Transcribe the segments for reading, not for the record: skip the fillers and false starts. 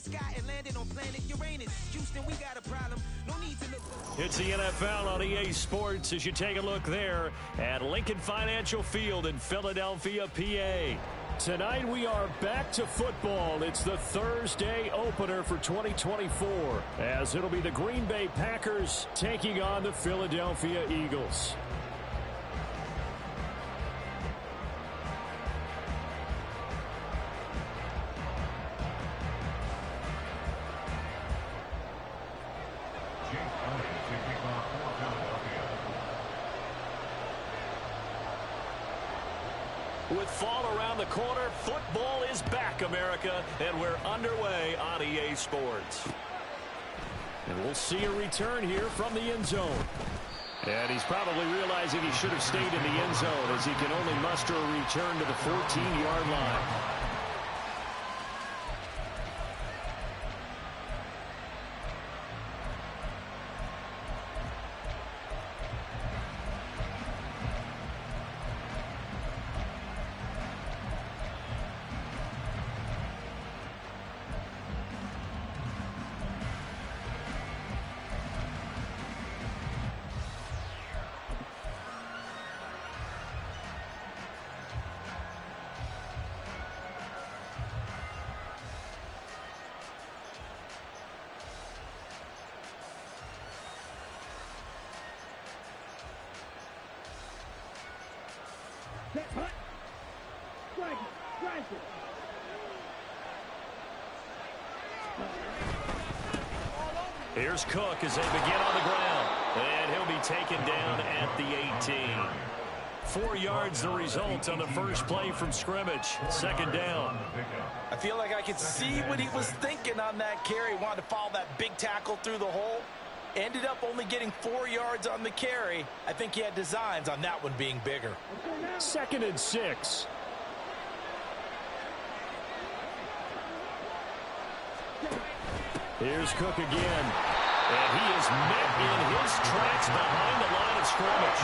sky and landed on planet Uranus. Houston, we got a problem. No need to look. It's the NFL on EA Sports as you take a look there at Lincoln Financial Field in Philadelphia, PA. Tonight we are back to football. It's the Thursday opener for 2024 as it'll be the Green Bay Packers taking on the Philadelphia Eagles. With fall around the corner, football is back, America, and we're underway on EA Sports. And we'll see a return here from the end zone. And he's probably realizing he should have stayed in the end zone as he can only muster a return to the 14-yard line. Here's Cook as they begin on the ground. And he'll be taken down at the 18. 4 yards the result on the first play from scrimmage. Second down. I feel like I could see what he was thinking on that carry. Wanted to follow that big tackle through the hole. Ended up only getting 4 yards on the carry. I think he had designs on that one being bigger. 2nd and 6. Here's Cook again. And he is met in his tracks behind the line of scrimmage.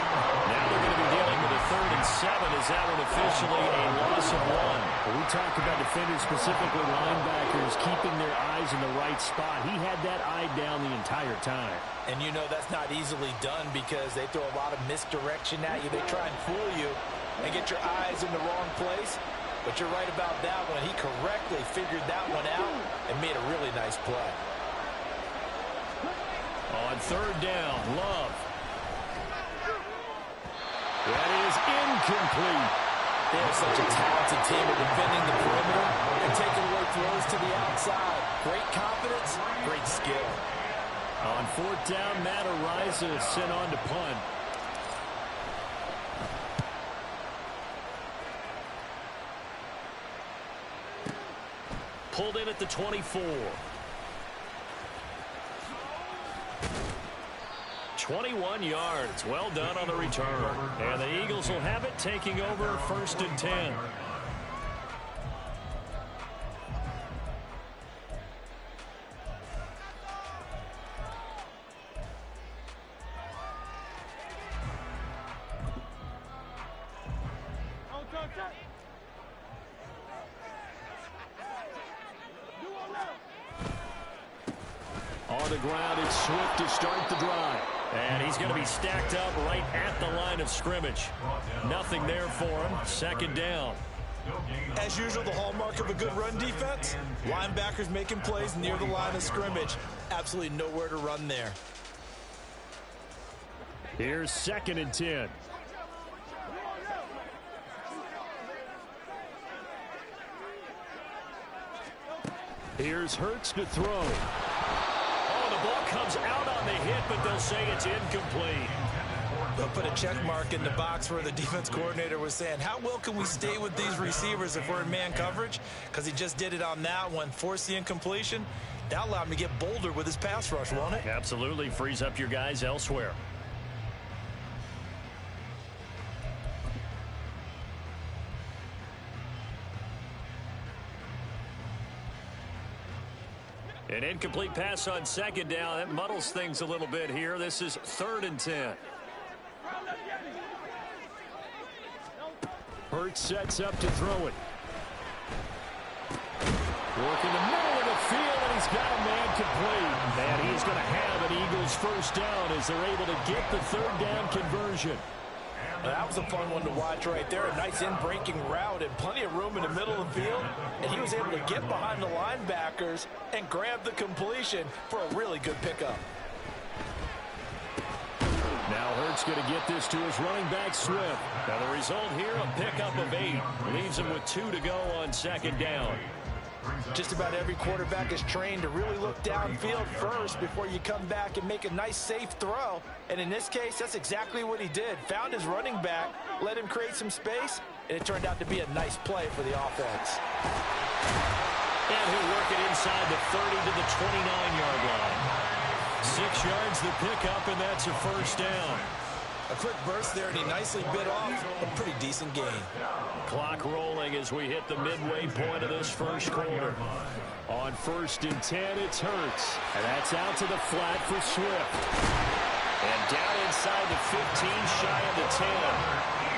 Now they're going to be dealing with a 3rd and 7. Is that one officially a loss of 1? We talk about defenders, specifically linebackers, keeping their eyes in the right spot. He had that eye down the entire time. And you know that's not easily done because they throw a lot of misdirection at you. They try and fool you and get your eyes in the wrong place. But you're right about that one. He correctly figured that one out and made a really nice play. On 3rd down, Love. That is incomplete. They have such a talented team of defending the perimeter and taking away throws to the outside. Great confidence, great skill. On 4th down, Matt Ariza is sent on to punt. Pulled in at the 24. 21 yards. Well done on the return. And the Eagles will have it, taking over 1st and 10. On the ground, it's Swift to start the drive. And he's going to be stacked up right at the line of scrimmage. Nothing there for him. 2nd down. As usual, the hallmark of a good run defense, linebackers making plays near the line of scrimmage. Absolutely nowhere to run there. Here's 2nd and 10. Here's Hurts to throw. Oh, the ball comes out on the hit, but they'll say it's incomplete. They'll put a check mark in the box where the defense coordinator was saying, how well can we stay with these receivers if we're in man coverage? Because he just did it on that one, forced the incompletion. That allowed him to get bolder with his pass rush, won't it? Absolutely. Frees up your guys elsewhere. An incomplete pass on 2nd down. That muddles things a little bit here. This is 3rd and 10. Hurts sets up to throw it. Working the middle of the field, and he's He's got a man complete, and he's going to have an Eagles first down as they're able to get the third down conversion. That was a fun one to watch right there. A nice in-breaking route and plenty of room in the middle of the field. And he was able to get behind the linebackers and grab the completion for a really good pickup. Now Hurts going to get this to his running back, Swift. Now the result here, a pickup of 8. Leaves him with 2 to go on second down. Just about every quarterback is trained to really look downfield first before you come back and make a nice, safe throw. And in this case, that's exactly what he did. Found his running back, let him create some space, and it turned out to be a nice play for the offense. And he'll work it inside the 30 to the 29-yard line. 6 yards the pickup, and that's a first down. A quick burst there, and he nicely bit off a pretty decent gain. Clock rolling as we hit the midway point of this first quarter. On 1st and 10, it's Hurts. And that's out to the flat for Swift. And down inside the 15, shy of the 10.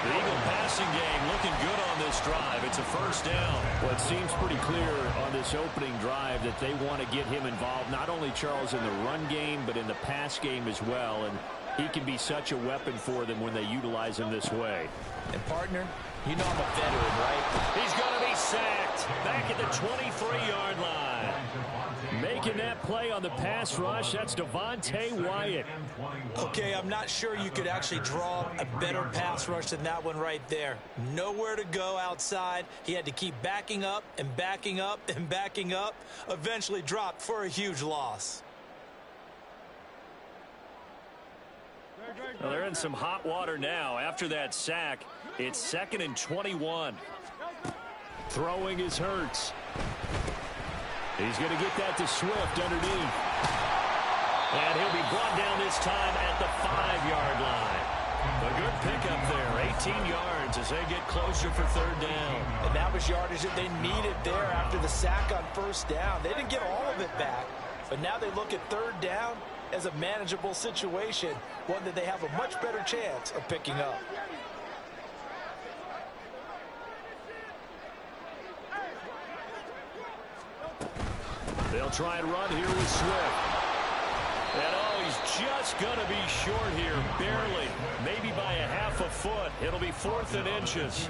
The Eagle passing game looking good on this drive. It's a first down. Well, it seems pretty clear on this opening drive that they want to get him involved, not only, Charles, in the run game, but in the pass game as well. And he can be such a weapon for them when they utilize him this way. And, partner, you know I'm a veteran, right? He's going to be sacked back at the 23-yard line. Making that play on the pass rush, that's Devontae Wyatt. Okay, I'm not sure you could actually draw a better pass rush than that one right there. Nowhere to go outside. He had to keep backing up and backing up and backing up. Eventually dropped for a huge loss. Well, they're in some hot water now. After that sack, it's 2nd and 21. Throwing is Hurts. He's going to get that to Swift underneath. And he'll be brought down this time at the 5-yard line. A good pickup there, 18 yards as they get closer for third down. And that was yardage that they needed there after the sack on first down. They didn't get all of it back, but now they look at third down as a manageable situation, one that they have a much better chance of picking up. They'll try and run here with Swift. And oh, he's just going to be short here, barely. Maybe by a half a foot. It'll be 4th and inches.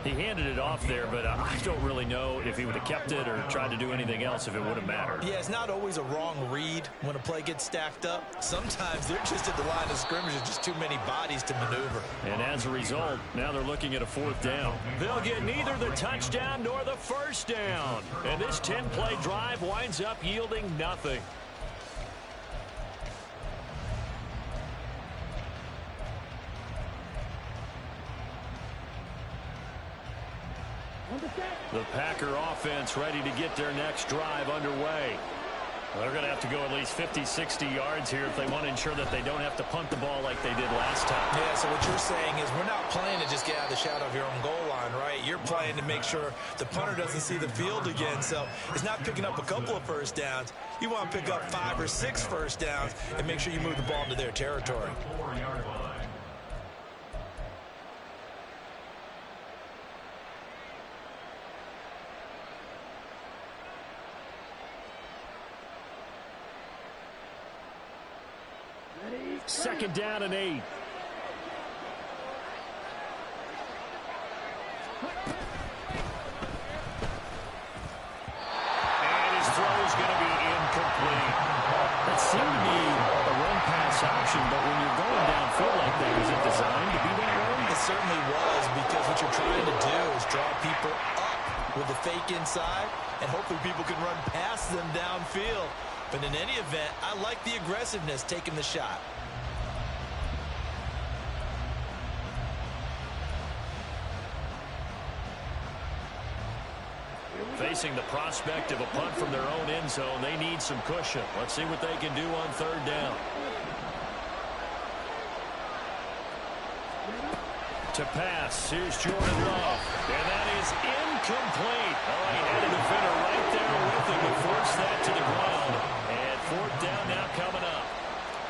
He handed it off there, but I don't really know if he would have kept it or tried to do anything else if it would have mattered. Yeah, it's not always a wrong read when a play gets stacked up. Sometimes they're just at the line of scrimmage. There's just too many bodies to maneuver. And as a result, now they're looking at a 4th down. They'll get neither the touchdown nor the first down. And this 10-play drive winds up yielding nothing. The Packer offense ready to get their next drive underway. They're going to have to go at least 50, 60 yards here if they want to ensure that they don't have to punt the ball like they did last time. Yeah, so what you're saying is we're not playing to just get out of the shadow of your own goal line, right? You're playing to make sure the punter doesn't see the field again. So it's not picking up a couple of first downs. You want to pick up 5 or 6 first downs and make sure you move the ball into their territory. Second down and 8. His throw is going to be incomplete. That seemed to be a run-pass option, but when you're going downfield like that, is it designed to be that way? It certainly was, because what you're trying to do is draw people up with the fake inside, and hopefully people can run past them downfield. But in any event, I like the aggressiveness taking the shot. Facing the prospect of a punt from their own end zone, they need some cushion. Let's see what they can do on third down. To pass, here's Jordan Love, and that is incomplete. Oh, he had a defender right there with him to force that to the ground. And 4th down now coming up.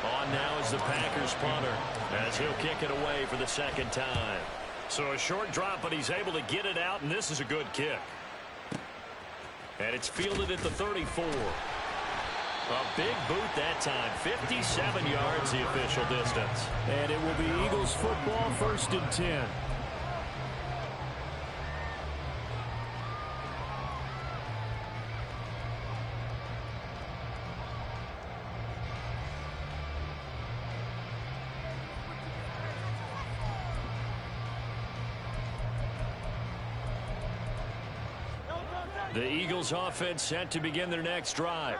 On now is the Packers punter, as he'll kick it away for the 2nd time. So a short drop, but he's able to get it out, and this is a good kick. And it's fielded at the 34. A big boot that time. 57 yards the official distance. And it will be Eagles football, 1st and 10. The Eagles offense set to begin their next drive.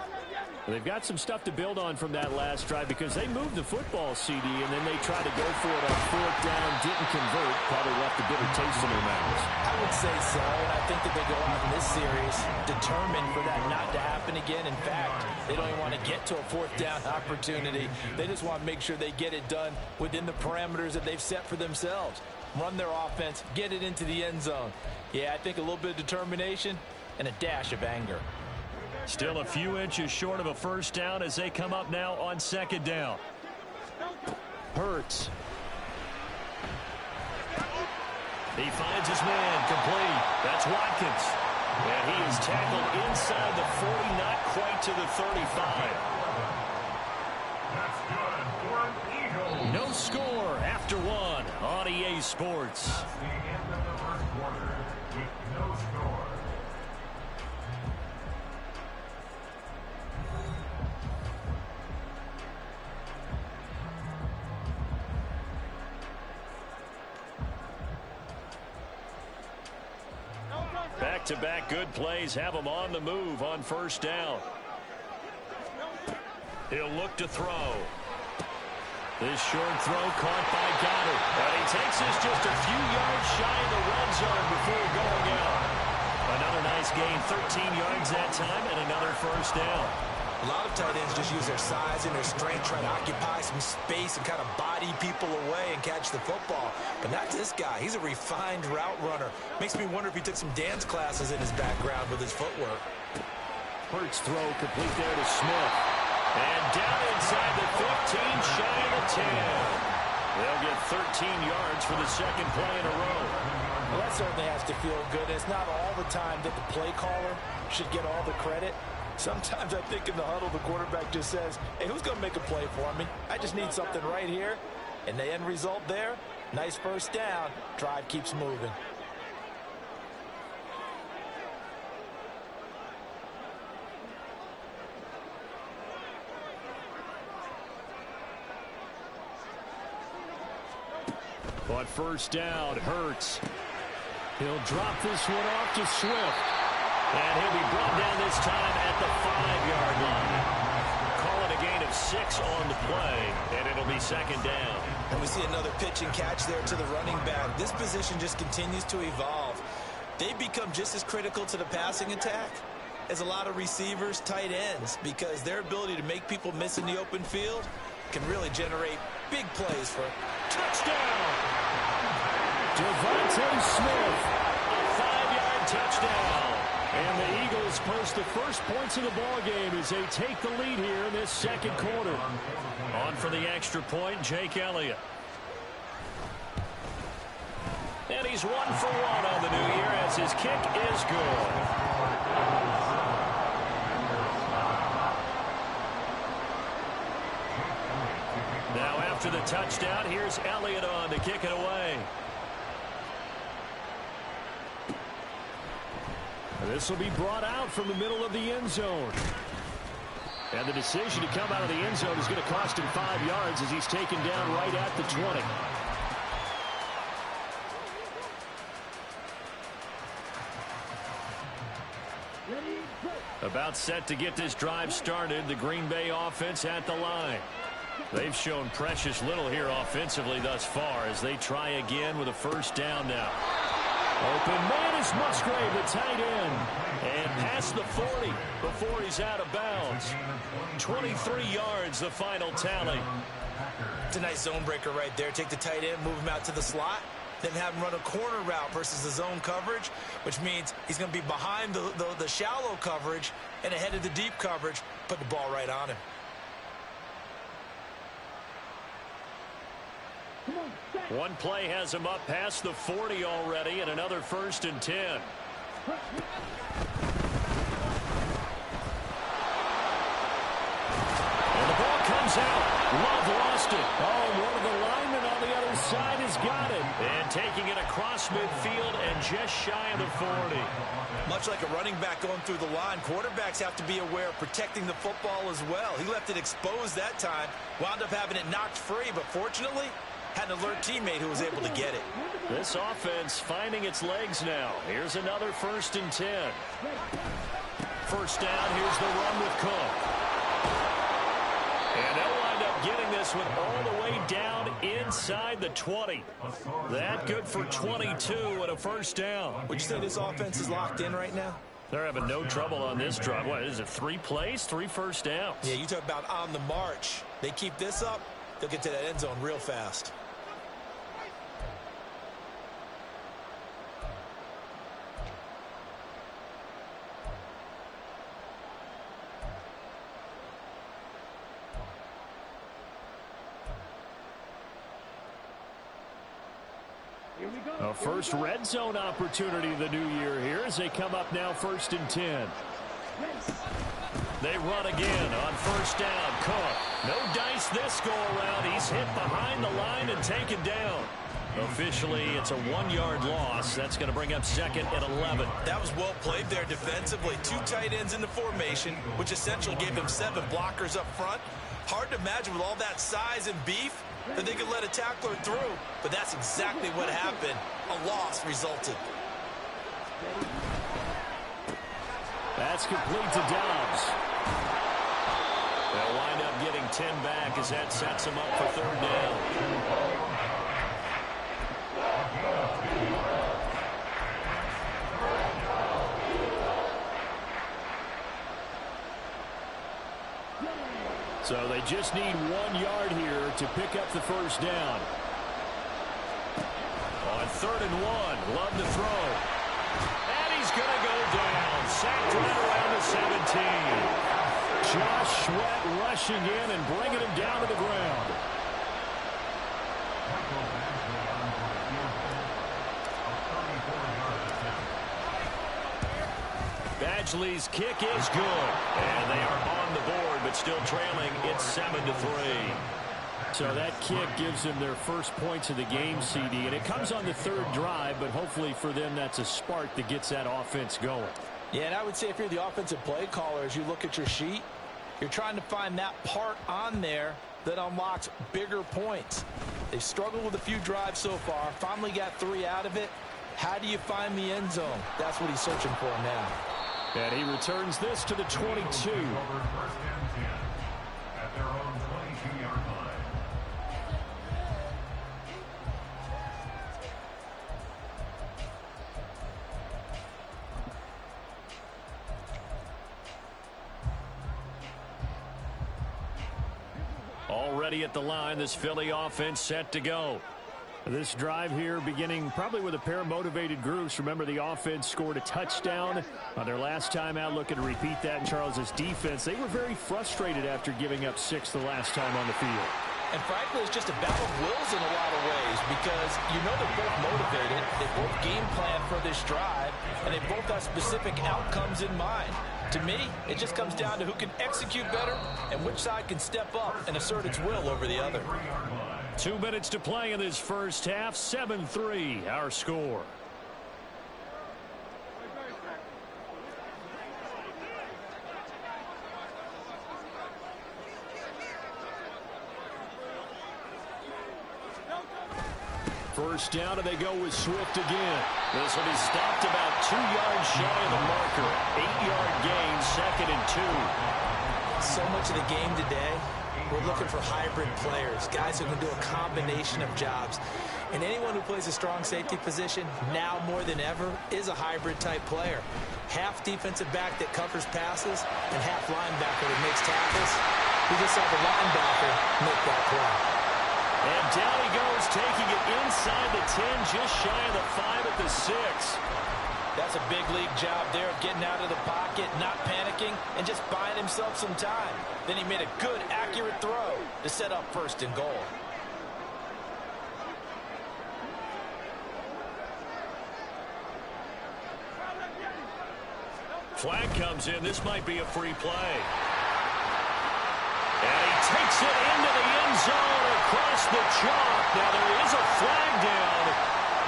They've got some stuff to build on from that last drive because they moved the football, CD, and then they tried to go for it on 4th down, didn't convert, probably left a bitter taste in their mouths. I would say so, and I think that they go out in this series determined for that not to happen again. In fact, they don't even want to get to a 4th down opportunity. They just want to make sure they get it done within the parameters that they've set for themselves. Run their offense, get it into the end zone. Yeah, I think a little bit of determination and a dash of anger. Still a few inches short of a 1st down as they come up now on 2nd down. Hurts. He finds his man complete. That's Watkins. And he is tackled inside the 40, not quite to the 35. No score after 1 on EA Sports. Back-to-back good plays have him on the move on 1st down. He'll look to throw. This short throw caught by Got2eat4. And he takes this just a few yards shy of the red zone before going out. Another nice gain, 13 yards that time, and another 1st down. A lot of tight ends just use their size and their strength, trying to occupy some space and kind of body people away and catch the football. But not this guy. He's a refined route runner. Makes me wonder if he took some dance classes in his background with his footwork. Hurts throw complete there to Smith. And down inside the 15, shy of the 10. They'll get 13 yards for the 2nd play in a row. Well, that certainly has to feel good. It's not all the time that the play caller should get all the credit. Sometimes I think in the huddle, the quarterback just says, hey, who's going to make a play for me? I just need something right here. And the end result there, nice 1st down. Drive keeps moving. On 1st down, Hurts. He'll drop this one off to Swift. And he'll be brought down this time at the 5-yard line. Call it a gain of 6 on the play, and it'll be 2nd down. And we see another pitch and catch there to the running back. This position just continues to evolve. They become just as critical to the passing attack as a lot of receivers, tight ends, because their ability to make people miss in the open field can really generate big plays for touchdown. Devontae Smith. A 5-yard touchdown. And the Eagles post the first points of the ball game as they take the lead here in this 2nd quarter. On for the extra point, Jake Elliott. And he's 1 for 1 on the new year as his kick is good. Now after the touchdown, here's Elliott on to kick it away. This will be brought out from the middle of the end zone. And the decision to come out of the end zone is going to cost him 5 yards as he's taken down right at the 20. About set to get this drive started, the Green Bay offense at the line. They've shown precious little here offensively thus far as they try again with a 1st down now. Open man is Musgrave, the tight end. And past the 40 before he's out of bounds. 23 yards, the final tally. It's a nice zone breaker right there. Take the tight end, move him out to the slot, then have him run a corner route versus the zone coverage, which means he's going to be behind the shallow coverage and ahead of the deep coverage. Put the ball right on him. One play has him up past the 40 already, and another 1st and 10. got it. And taking it across midfield and just shy of the 40. Much like a running back going through the line, quarterbacks have to be aware of protecting the football as well. He left it exposed that time, wound up having it knocked free, but fortunately, had an alert teammate who was able to get it. This offense finding its legs now. Here's another 1st and 10. First down, here's the run with Cook. And they'll wind up getting this one all the way down inside the 20. That good for 22 and a first down. Would you say this offense is locked in right now? They're having no trouble on this drive. What is it, 3 plays, 3 first downs? Yeah, you talk about on the march. They keep this up, they'll get to that end zone real fast. A first red zone opportunity the new year here as they come up now 1st and 10. They run again on first down. Cook. No dice this go around. He's hit behind the line and taken down. Officially, it's a 1-yard loss. That's going to bring up 2nd and 11. That was well played there defensively. 2 tight ends in the formation, which essentially gave him 7 blockers up front. Hard to imagine with all that size and beef that they could let a tackler through, but that's exactly what happened. A loss resulted. That's complete to Dobbs. They'll wind up getting 10 back as that sets them up for 3rd down. So they just need 1 yard here to pick up the first down. On 3rd and 1, Love to throw. And he's going to go down. Sacked right around the 17. Josh Sweat rushing in and bringing him down to the ground. Badgley's kick is good. And they are on the board, but still trailing. It's 7-3. So that kick gives them their first points of the game, CD. And it comes on the 3rd drive, but hopefully for them that's a spark that gets that offense going. Yeah, and I would say if you're the offensive play caller, as you look at your sheet, you're trying to find that part on there that unlocks bigger points. They've struggled with a few drives so far, finally got 3 out of it. How do you find the end zone? That's what he's searching for now. And he returns this to the 22. Already at the line, this Philly offense set to go. This drive here beginning probably with a pair of motivated groups. Remember, the offense scored a touchdown on their last time out. Looking to repeat that in Charles's defense. They were very frustrated after giving up 6 the last time on the field. And frankly, it's just a battle of wills in a lot of ways because you know they're both motivated. They both game plan for this drive, and they both have specific outcomes in mind. To me, it just comes down to who can execute better and which side can step up and assert its will over the other. 2 minutes to play in this first half. 7-3, our score. First down, and they go with Swift again. This will be stopped about 2 yards shy of the marker. 8-yard gain, 2nd and 2. So much of the game today, we're looking for hybrid players, guys who can do a combination of jobs. And anyone who plays a strong safety position, now more than ever, is a hybrid type player. Half defensive back that covers passes and half linebacker that makes tackles. We just saw the linebacker make that play. And down he goes, taking it inside the 10, just shy of the 5 at the 6. That's a big league job there of getting out of the pocket, not panicking, and just buying himself some time. Then he made a good, accurate throw to set up 1st and goal. Flag comes in. This might be a free play. And he takes it into the end zone across the chalk. Now, there is a flag down,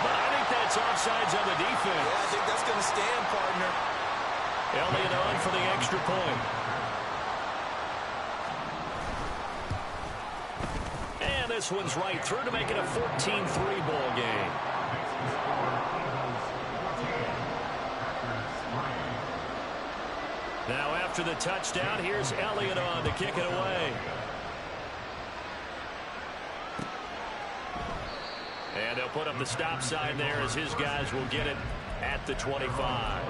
but I think that's offsides on the defense. Yeah, I think that's going to stand, partner. Elliott on for the extra point. And this one's right through to make it a 14-3 ball game. Now after the touchdown, here's Elliott on to kick it away. And they'll put up the stop sign there as his guys will get it at the 25.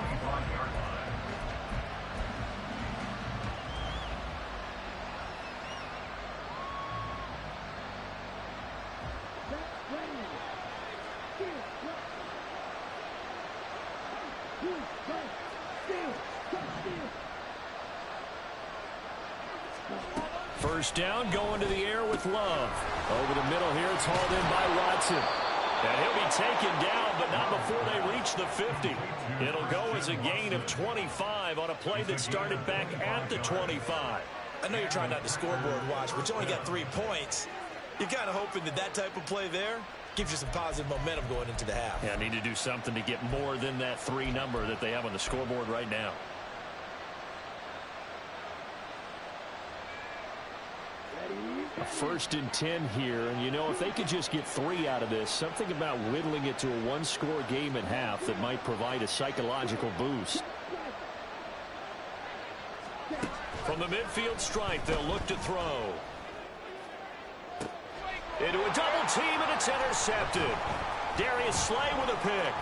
First down, going to the air with Love. Over the middle here, it's hauled in by Watson. And he'll be taken down, but not before they reach the 50. It'll go as a gain of 25 on a play that started back at the 25. I know you're trying not to scoreboard watch, but you only got 3 points. You're kind of hoping that that type of play there gives you some positive momentum going into the half. Yeah, I need to do something to get more than that 3 number that they have on the scoreboard right now. A 1st and 10 here, and you know, if they could just get 3 out of this, something about whittling it to a 1-score game at half that might provide a psychological boost. From the midfield stripe, they'll look to throw. Into a double team, and it's intercepted. Darius Slay with a pick.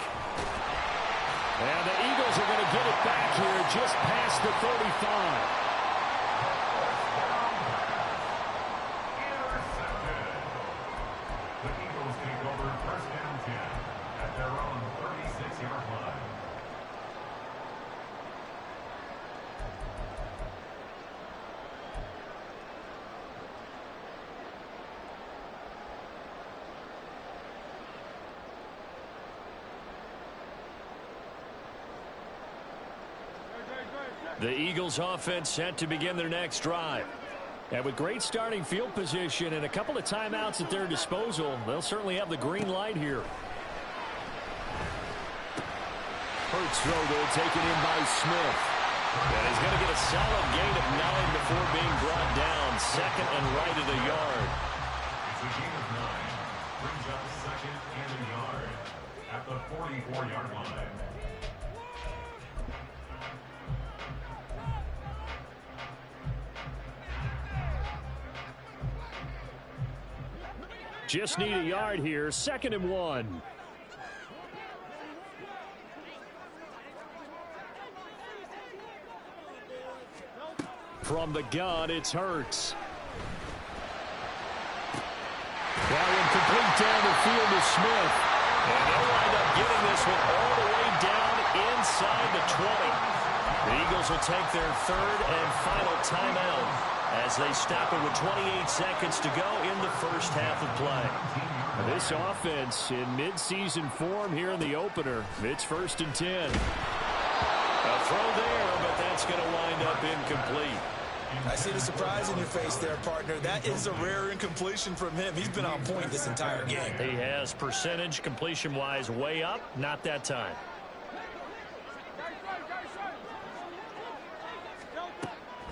And the Eagles are going to get it back here just past the 35. The Eagles offense set to begin their next drive. And with great starting field position and a couple of timeouts at their disposal, they'll certainly have the green light here. Hurts throw though, taken in by Smith. And he's going to get a solid gain of 9 before being brought down. 2nd and right of the yard. It's a gain of 9. Brings up 2nd and a yard at the 44-yard line. Just need a yard here. 2nd and 1. From the gun, it's Hurts. Now incomplete down the field to Smith. And they'll wind up getting this one all the way down inside the 20. The Eagles will take their 3rd and final timeout as they stop it with 28 seconds to go in the first half of play. This offense in midseason form here in the opener. It's 1st and 10. A throw there, but that's going to wind up incomplete. I see the surprise in your face there, partner. That is a rare incompletion from him. He's been on point this entire game. He has percentage completion-wise way up, not that time.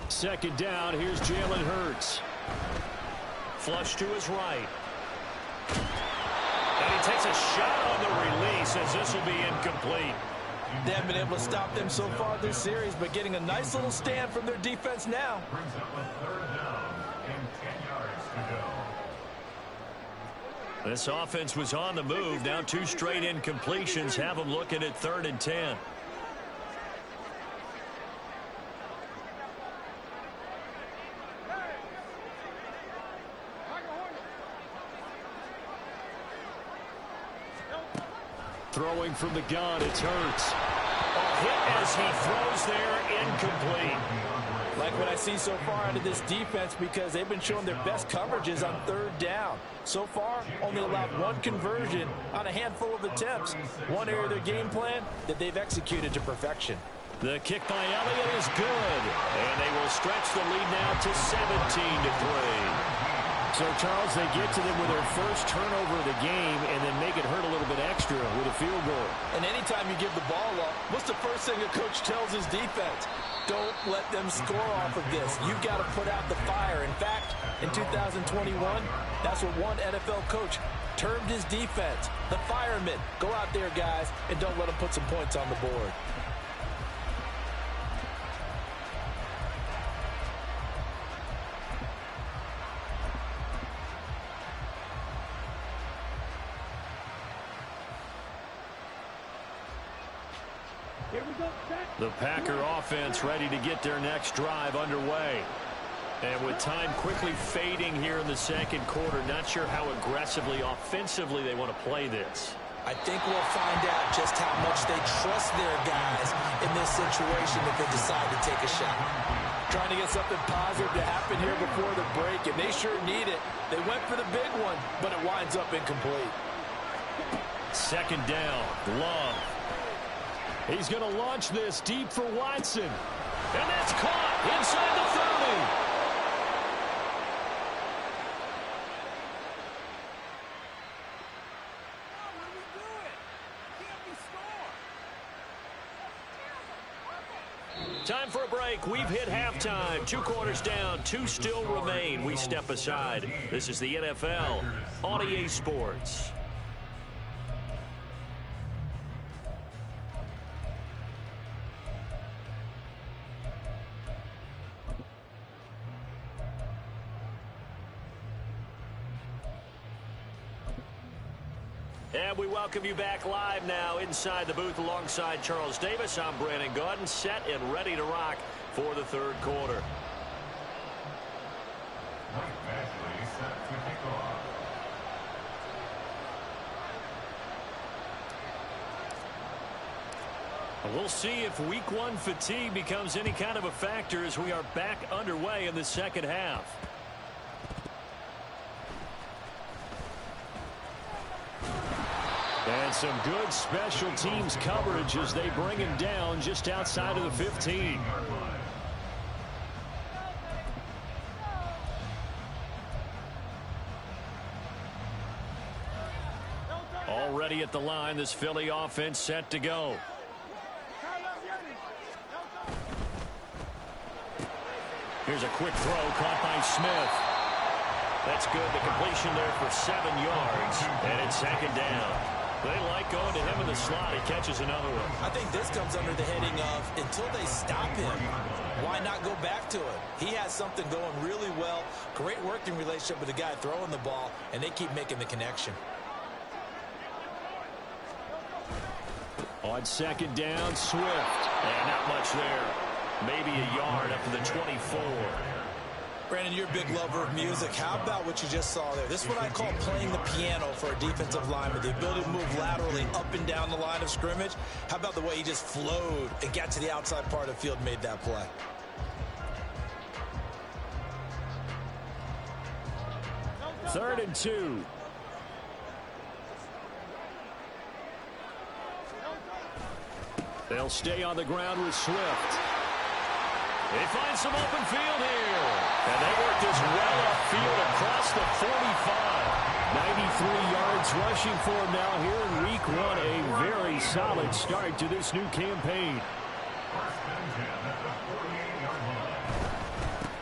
Second down, here's Jalen Hurts. Flush to his right. And he takes a shot on the release as this will be incomplete. They haven't been able to stop them so far this series, but getting a nice little stand from their defense now. Brings up a 3rd down and 10 yards to go. This offense was on the move. Now 2 straight incompletions have them looking at 3rd and 10. Throwing from the gun, it's Hurts. A hit as he throws there, incomplete. Like what I see so far out of this defense, because they've been showing their best coverages on 3rd down. So far, only allowed 1 conversion on a handful of attempts. One area of their game plan that they've executed to perfection. The kick by Elliott is good, and they will stretch the lead now to 17-3. So, Charles, they get to them with their first turnover of the game and then make it hurt a little bit extra with a field goal. And anytime you give the ball up, what's the first thing a coach tells his defense? Don't let them score off of this. You've got to put out the fire. In fact, in 2021, that's what one NFL coach termed his defense, the firemen. Go out there, guys, and don't let them put some points on the board. The Packer offense ready to get their next drive underway. And with time quickly fading here in the second quarter, not sure how aggressively, offensively they want to play this. I think we'll find out just how much they trust their guys in this situation if they decide to take a shot. Trying to get something positive to happen here before the break, and they sure need it. They went for the big one, but it winds up incomplete. Second down, Love. He's going to launch this deep for Watson. And that's caught inside the 30. Time for a break. We've hit halftime. 2 quarters down. 2 still remain. We step aside. This is the NFL on EA Sports. And we welcome you back live now inside the booth alongside Charles Davis. I'm Brandon Gaudin, set and ready to rock for the third quarter. Mike Bashley set to kick off. We'll see if week 1 fatigue becomes any kind of a factor as we are back underway in the second half. And some good special teams coverage as they bring him down just outside of the 15. Already at the line, this Philly offense set to go. Here's a quick throw caught by Smith. That's good. The completion there for 7 yards, and it's second down. They like going to him in the slot. He catches another one. I think this comes under the heading of until they stop him, why not go back to it? He has something going really well. Great working relationship with the guy throwing the ball, and they keep making the connection. On second down, Swift. And not much there. Maybe a yard up to the 24. Brandon, you're a big lover of music. How about what you just saw there? This is what I call playing the piano for a defensive lineman. The ability to move laterally up and down the line of scrimmage. How about the way he just flowed and got to the outside part of the field and made that play? Third and 2. They'll stay on the ground with Swift. They find some open field here. And they work this well upfield across the 45. 93 yards rushing for him now here in week 1. A very solid start to this new campaign.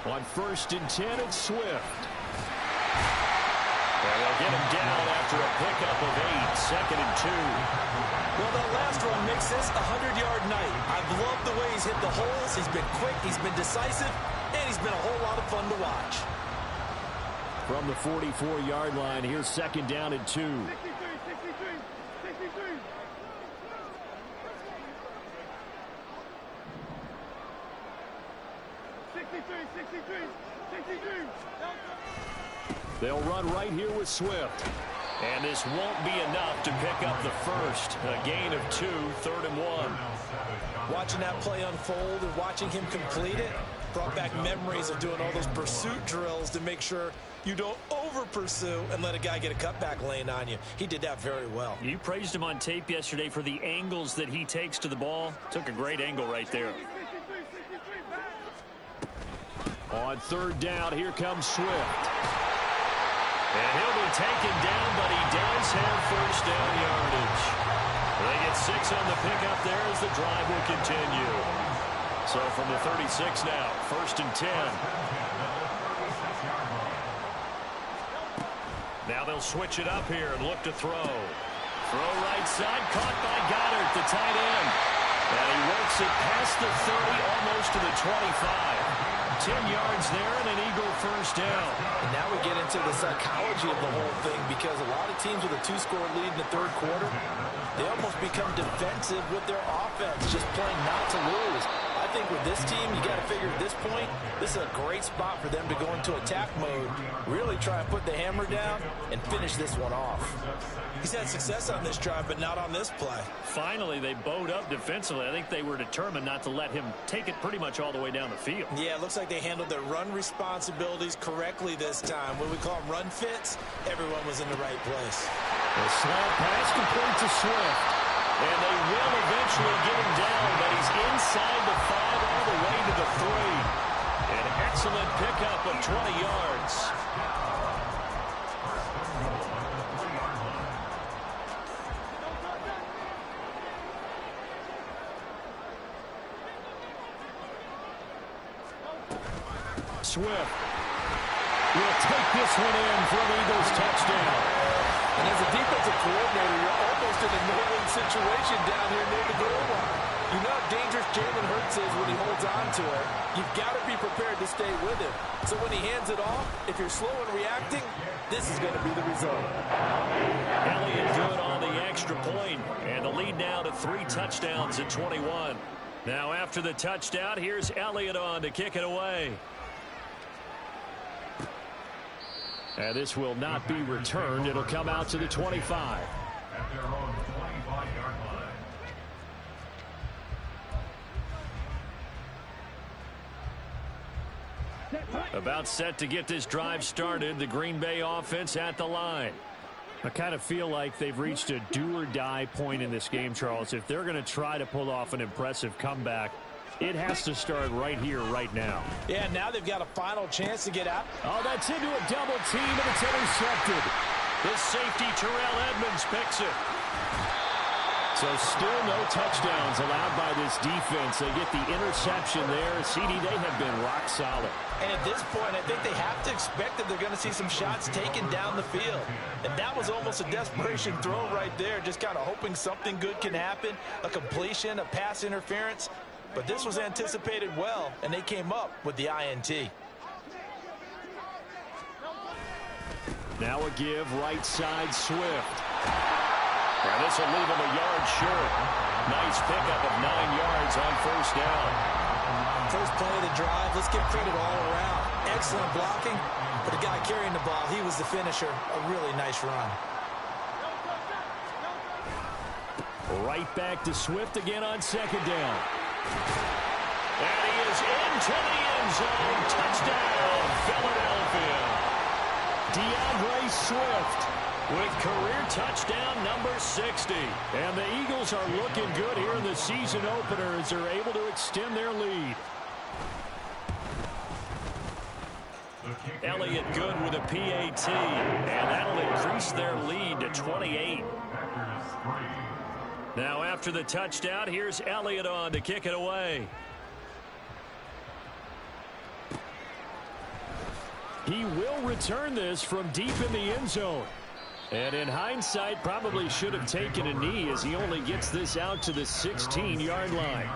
On 1st and 10, it's Swift. And they'll get him down after a pickup of 8. 2nd and 2. Well, that last run makes this a 100-yard night. I've loved the way he's hit the holes. He's been quick, he's been decisive, and he's been a whole lot of fun to watch. From the 44-yard line, here's 2nd down and 2. 63. They'll run right here with Swift. And this won't be enough to pick up the first. A gain of 2, 3rd and 1. Watching that play unfold and watching him complete it brought back memories of doing all those pursuit drills to make sure you don't over-pursue and let a guy get a cutback lane on you. He did that very well. You praised him on tape yesterday for the angles that he takes to the ball. Took a great angle right there. On 3rd down, here comes Swift. And he'll be taken down, but he does have first down yardage. They get 6 on the pickup there as the drive will continue. So from the 36 now, 1st and 10. Now they'll switch it up here and look to throw. Throw right side, caught by Got2eat, the tight end. And he works it past the 30, almost to the 25. 10 yards there and an Eagle first down. And now we get into the psychology of the whole thing, because a lot of teams with a 2-score lead in the 3rd quarter, they almost become defensive with their offense, just playing not to lose. I think with this team, you got to figure at this point, this is a great spot for them to go into attack mode, really try and put the hammer down and finish this one off. He's had success on this drive, but not on this play. Finally, they bowed up defensively. I think they were determined not to let him take it pretty much all the way down the field. Yeah, it looks like they handled their run responsibilities correctly this time. What we call them run fits, everyone was in the right place. The slant pass complete to Swift. And they will eventually get him down, but he's inside the 5 all the way to the 3. An excellent pickup of 20 yards. Swift will take this one in for an Eagles touchdown. And as a defensive coordinator, you're almost in a no-win situation down here near the goal line. You know how dangerous Jalen Hurts is when he holds on to it. You've got to be prepared to stay with him. So when he hands it off, if you're slow in reacting, this is going to be the result. Elliott good on the extra point, and the lead now to 3 touchdowns at 21. Now after the touchdown, here's Elliott on to kick it away. And this will not be returned. It'll come out to the 25. At their own 25-yard line. About set to get this drive started. The Green Bay offense at the line. I kind of feel like they've reached a do-or-die point in this game, Charles. If they're going to try to pull off an impressive comeback, it has to start right here, right now. Yeah, now they've got a final chance to get out. Oh, that's into a double team, and it's intercepted. This safety, Terrell Edmonds, picks it. So still no touchdowns allowed by this defense. They get the interception there. CD, they have been rock solid. And at this point, I think they have to expect that they're going to see some shots taken down the field. And that was almost a desperation throw right there, just kind of hoping something good can happen, a completion, a pass interference. But this was anticipated well, and they came up with the INT. Now a give right side Swift. And this will leave him a yard short. Nice pickup of 9 yards on first down. First play of the drive, let's give credit all around. Excellent blocking, but the guy carrying the ball, he was the finisher. A really nice run. Right back to Swift again on 2nd down. And he is into the end zone. Touchdown, Philadelphia. DeAndre Swift with career touchdown number 60. And the Eagles are looking good here in the season opener as they're able to extend their lead. Elliott good with a PAT, and that'll increase their lead to 28. Now after the touchdown, here's Elliott on to kick it away. He will return this from deep in the end zone. And in hindsight, probably should have taken a knee as he only gets this out to the 16-yard line.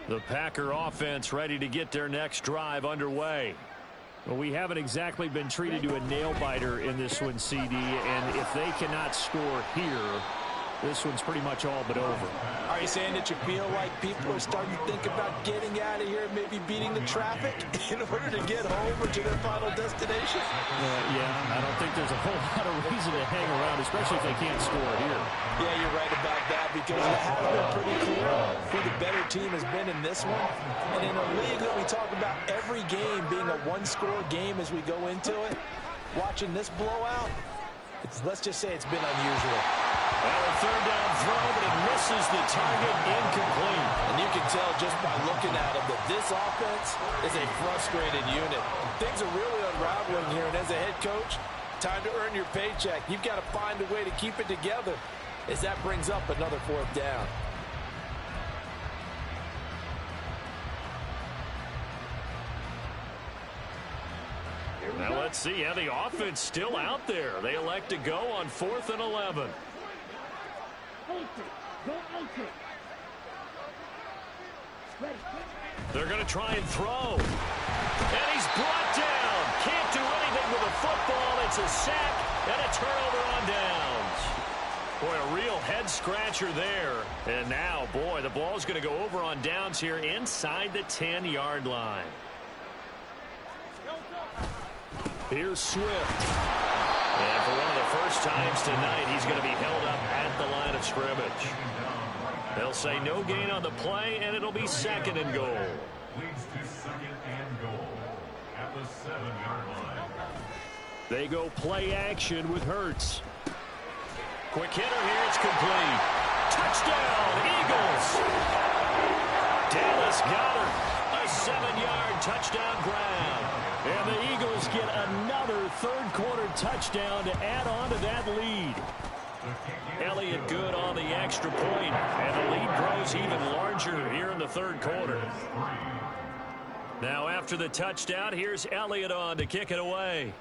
The Packer offense ready to get their next drive underway. Well, we haven't exactly been treated to a nail-biter in this one, CD, and if they cannot score here, this one's pretty much all but over. Are you saying that you feel like people are starting to think about getting out of here and maybe beating the traffic in order to get home or to their final destination? Yeah, I don't think there's a whole lot of reason to hang around, especially if they can't score here. Yeah, you're right about that because it has been pretty clear who the better team has been in this one. And in a league that we talk about every game being a one-score game as we go into it, watching this blowout, let's just say it's been unusual. Well, a third down throw, but it misses the target, incomplete. And you can tell just by looking at him that this offense is a frustrated unit. Things are really unraveling here, and as a head coach, time to earn your paycheck. You've got to find a way to keep it together as that brings up another fourth down. Now let's see how the offense still out there. They elect to go on 4th and 11. They're going to try and throw. And he's brought down. Can't do anything with the football. It's a sack and a turnover on downs. Boy, a real head-scratcher there. And now, boy, the ball's going to go over on downs here inside the 10-yard line. Here's Swift. And for one of the first times tonight, he's going to be held up at the line of scrimmage. They'll say no gain on the play, and it'll be 2nd and goal. Leads to 2nd and goal at the 7-yard line. They go play action with Hurts. Quick hitter here, it's complete. Touchdown, Eagles! Dallas Goedert, a 7-yard touchdown grab. And the Eagles get another third-quarter touchdown to add on to that lead. Elliott good on the extra point, and the lead grows even larger here in the third quarter. Now after the touchdown, here's Elliott on to kick it away.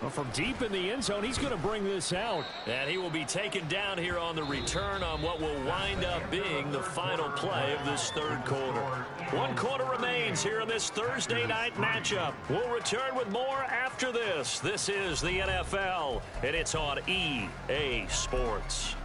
Well, from deep in the end zone, he's going to bring this out. And he will be taken down here on the return on what will wind up being the final play of this third quarter. 1 quarter remains here in this Thursday night matchup. We'll return with more after this. This is the NFL, and it's on EA Sports.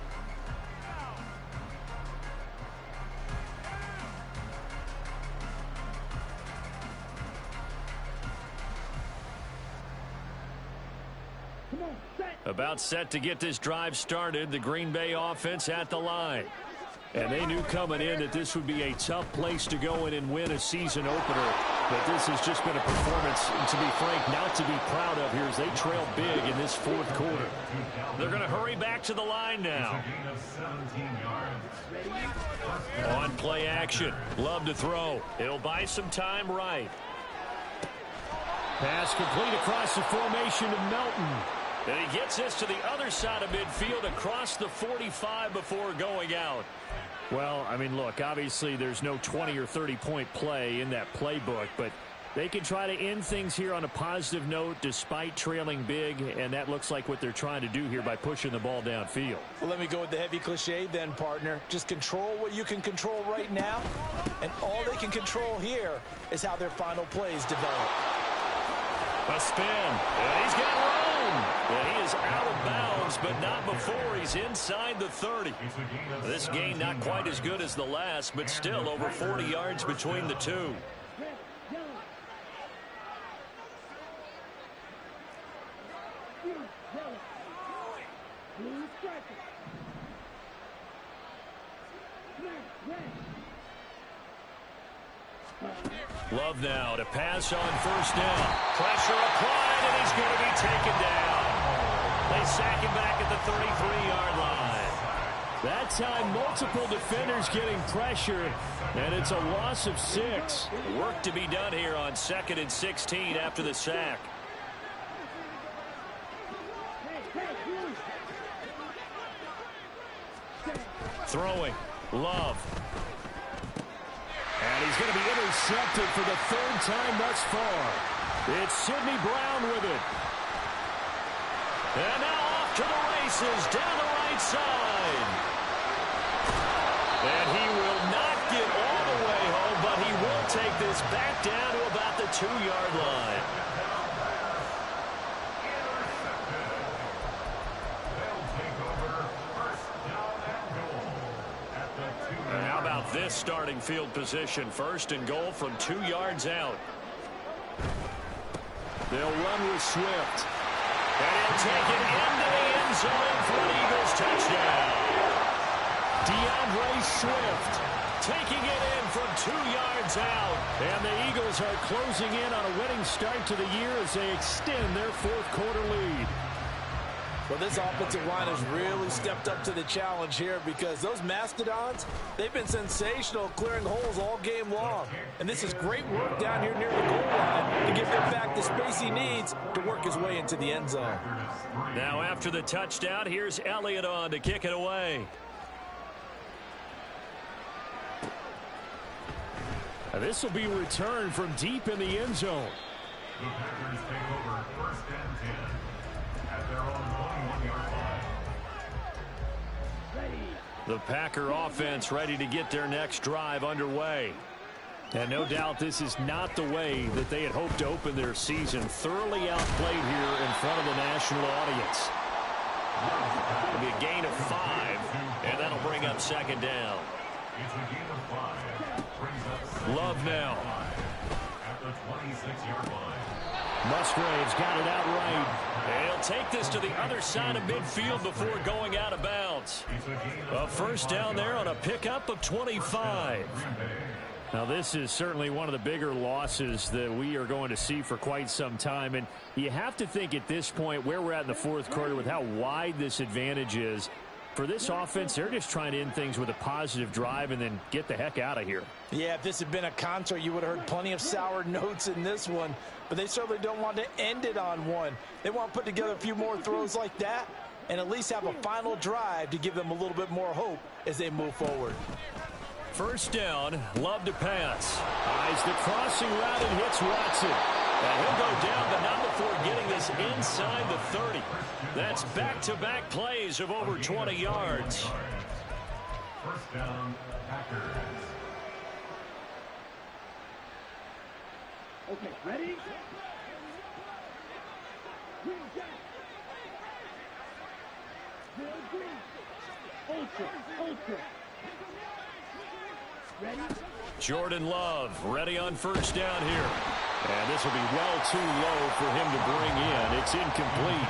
About set to get this drive started, the Green Bay offense at the line. And they knew coming in that this would be a tough place to go in and win a season opener. But this has just been a performance, to be frank, not to be proud of here as they trail big in this fourth quarter. They're going to hurry back to the line now. On play action. Love to throw. It'll buy some time right. Pass complete across the formation to Melton. And he gets this to the other side of midfield across the 45 before going out. Well, I mean, look, obviously there's no 20 or 30-point play in that playbook, but they can try to end things here on a positive note despite trailing big, and that looks like what they're trying to do here by pushing the ball downfield. Well, let me go with the heavy cliche then, partner. Just control what you can control right now, and all they can control here is how their final plays develop. A spin, and he's got room. And he is out of bounds, but not before he's inside the 30. This gain not quite as good as the last, but still over 40 yards between the two. Love now to pass on first down. Pressure applied, and he's going to be taken down. They sack him back at the 33-yard line. That time, multiple defenders getting pressure, and it's a loss of 6. Work to be done here on 2nd and 16 after the sack. Throwing. Love. And he's going to be intercepted for the 3rd time thus far. It's Sidney Brown with it. And now off to the races down the right right side. And he will not get all the way home, but he will take this back down to about the 2-yard line. And how about this starting field position? 1st and goal from 2 yards out. They'll run with Swift. And he'll take it into the end zone for an Eagles touchdown. DeAndre Swift taking it in from 2 yards out. And the Eagles are closing in on a winning start to the year as they extend their 4th quarter lead. Well, this offensive line has really stepped up to the challenge here because those Mastodons, they've been sensational clearing holes all game long. And this is great work down here near the goal line to give him back the space he needs to work his way into the end zone. Now after the touchdown, here's Elliott on to kick it away. This will be returned from deep in the end zone. The Packers take over 1st and 10 at their own 21-yard line. The Packer offense ready to get their next drive underway. And no doubt this is not the way that they had hoped to open their season. Thoroughly outplayed here in front of the national audience. It'll be a gain of 5, and that'll bring up 2nd down. It's a gain of 5. Brings up 2nd Love now. at the 26-yard line. Musgraves got it out right. And he'll take this to the other side of midfield before going out of bounds. A 1st down there on a pickup of 25. Now, this is certainly one of the bigger losses that we are going to see for quite some time. And you have to think at this point where we're at in the 4th quarter with how wide this advantage is. For this offense, they're just trying to end things with a positive drive and then get the heck out of here. Yeah, if this had been a concert, you would have heard plenty of sour notes in this one. But they certainly don't want to end it on one. They want to put together a few more throws like that and at least have a final drive to give them a little bit more hope as they move forward. 1st down, Love to pass. Eyes the crossing route and hits Watson. And he'll go down, but not before getting this inside the 30. That's back-to-back plays of over 20 yards. 1st down, Packers. Okay, ready? Ultra. Ready? Jordan Love ready on 1st down here. And this will be well too low for him to bring in. It's incomplete.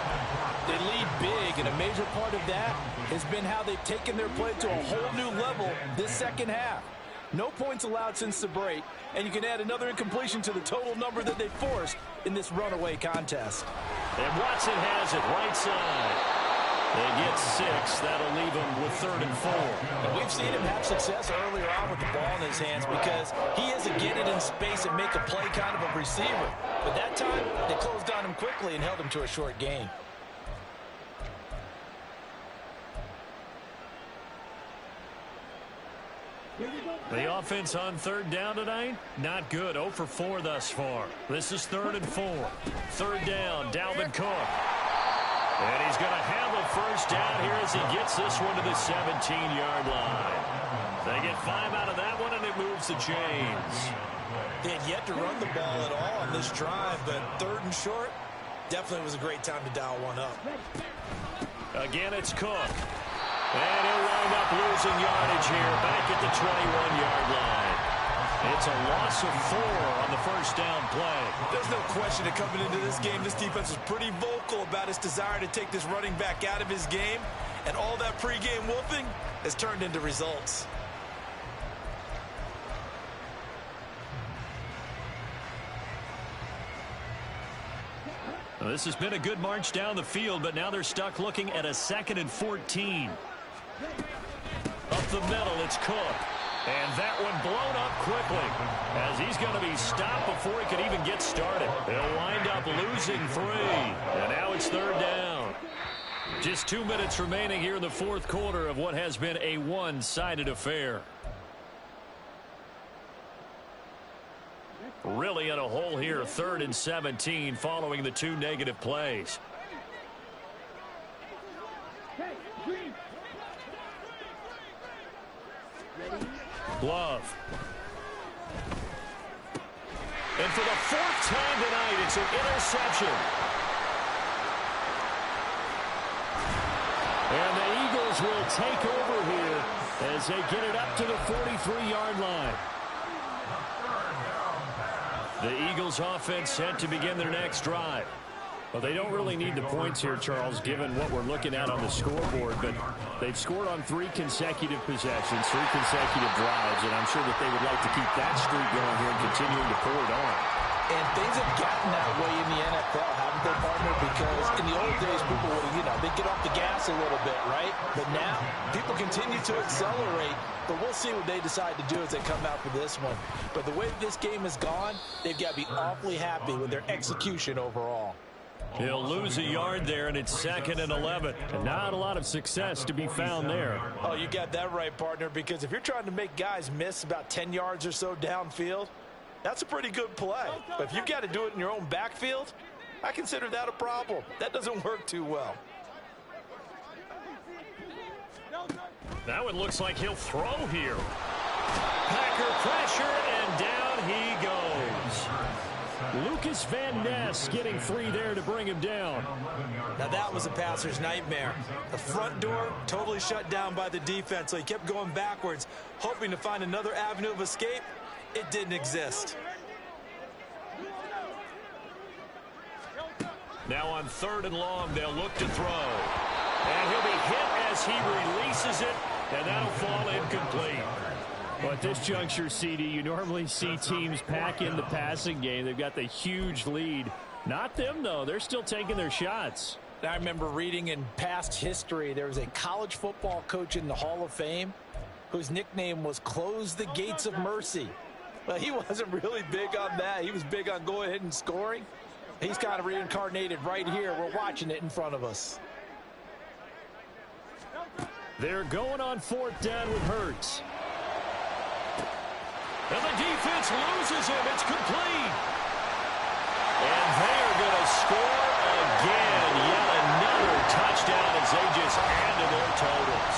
They lead big, and a major part of that has been how they've taken their play to a whole new level this 2nd half. No points allowed since the break, and you can add another incompletion to the total number that they forced in this runaway contest. And Watson has it right side. They get 6. That'll leave him with 3rd and 4. And we've seen him have success earlier on with the ball in his hands because he has to get it in space and make a play kind of a receiver. But that time, they closed on him quickly and held him to a short gain. The offense on 3rd down tonight, not good. 0 for 4 thus far. This is 3rd and 4. 3rd down, Dalvin Cook. And he's going to have a 1st down here as he gets this one to the 17-yard line. They get 5 out of that one, and it moves the chains. They had yet to run the ball at all on this drive, but 3rd and short definitely was a great time to dial one up. Again, it's Cook. And he'll wind up losing yardage here back at the 21-yard line. It's a loss of 4 on the 1st down play. There's no question that coming into this game, this defense was pretty vocal about its desire to take this running back out of his game. And all that pregame wolfing has turned into results. Well, this has been a good march down the field, but now they're stuck looking at a 2nd and 14. Up the middle, it's Cook. And that one blown up quickly as he's going to be stopped before he could even get started. He'll wind up losing 3. And now it's 3rd down. Just 2 minutes remaining here in the 4th quarter of what has been a one-sided affair. Really in a hole here, 3rd and 17 following the 2 negative plays. Love. And for the fourth time tonight, it's an interception. And the Eagles will take over here as they get it up to the 43-yard line. The Eagles offense set to begin their next drive. Well, they don't really need the points here, Charles, given what we're looking at on the scoreboard, but they've scored on 3 consecutive possessions, 3 consecutive drives, and I'm sure that they would like to keep that streak going here and continuing to pour it on. And things have gotten that way in the NFL, haven't they, partner? Because in the old days, people would, they'd get off the gas a little bit, right? But now, people continue to accelerate, but we'll see what they decide to do as they come out for this one. But the way this game has gone, they've got to be awfully happy with their execution overall. He'll lose a yard there, and it's 2nd and 11. And not a lot of success to be found there. Oh, you got that right, partner, because if you're trying to make guys miss about 10 yards or so downfield, that's a pretty good play. But if you've got to do it in your own backfield, I consider that a problem. That doesn't work too well. Now it looks like he'll throw here. Packer pressure, and down he goes. Lucas Van Ness getting free there to bring him down. Now that was a passer's nightmare. The front door totally shut down by the defense, so he kept going backwards, hoping to find another avenue of escape. It didn't exist. Now on 3rd and long, they'll look to throw. And he'll be hit as he releases it, and that'll fall incomplete. Well, at this juncture, CD, you normally see teams pack in the passing game. They've got the huge lead. Not them, though. They're still taking their shots. I remember reading in past history, there was a college football coach in the Hall of Fame whose nickname was Close the Gates of Mercy. Well, he wasn't really big on that. He was big on going ahead and scoring. He's kind of reincarnated right here. We're watching it in front of us. They're going on 4th down with Hurts. And the defense loses him. It's complete. And they are going to score again. Yet another touchdown as they just add to their totals.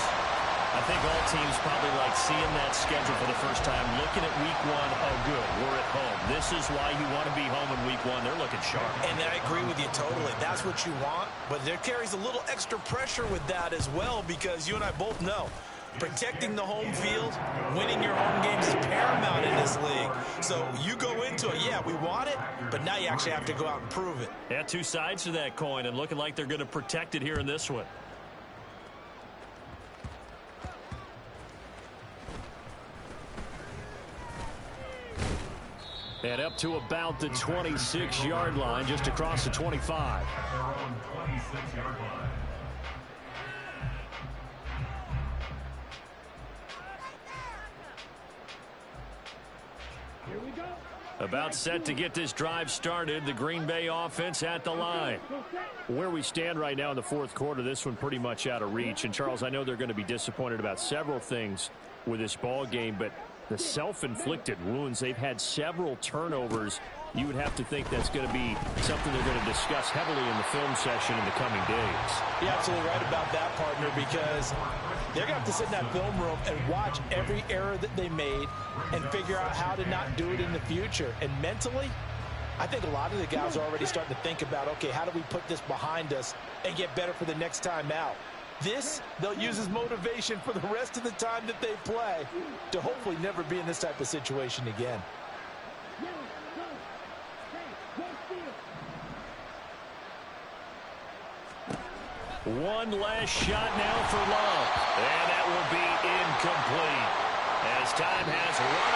I think all teams probably like seeing that schedule for the first time, looking at week 1. Oh, good, we're at home. This is why you want to be home in week 1. They're looking sharp. And I agree with you totally. That's what you want. But there carries a little extra pressure with that as well, because you and I both know protecting the home field, winning your home games is paramount in this league. So you go into it, yeah, we want it, but now you actually have to go out and prove it. Yeah, 2 sides to that coin, and looking like they're going to protect it here in this one. And up to about the 26-yard line, just across the 25. Their own 26-yard line. Here we go. About set to get this drive started. The Green Bay offense at the line. Where we stand right now in the 4th quarter, this one pretty much out of reach. And, Charles, I know they're going to be disappointed about several things with this ball game, but the self-inflicted wounds, they've had several turnovers. You would have to think that's going to be something they're going to discuss heavily in the film session in the coming days. You're absolutely right about that, partner, because they're going to have to sit in that film room and watch every error that they made and figure out how to not do it in the future. And mentally, I think a lot of the guys are already starting to think about, okay, how do we put this behind us and get better for the next time out? This, they'll use as motivation for the rest of the time that they play to hopefully never be in this type of situation again. One last shot now for Love. And that will be incomplete as time has run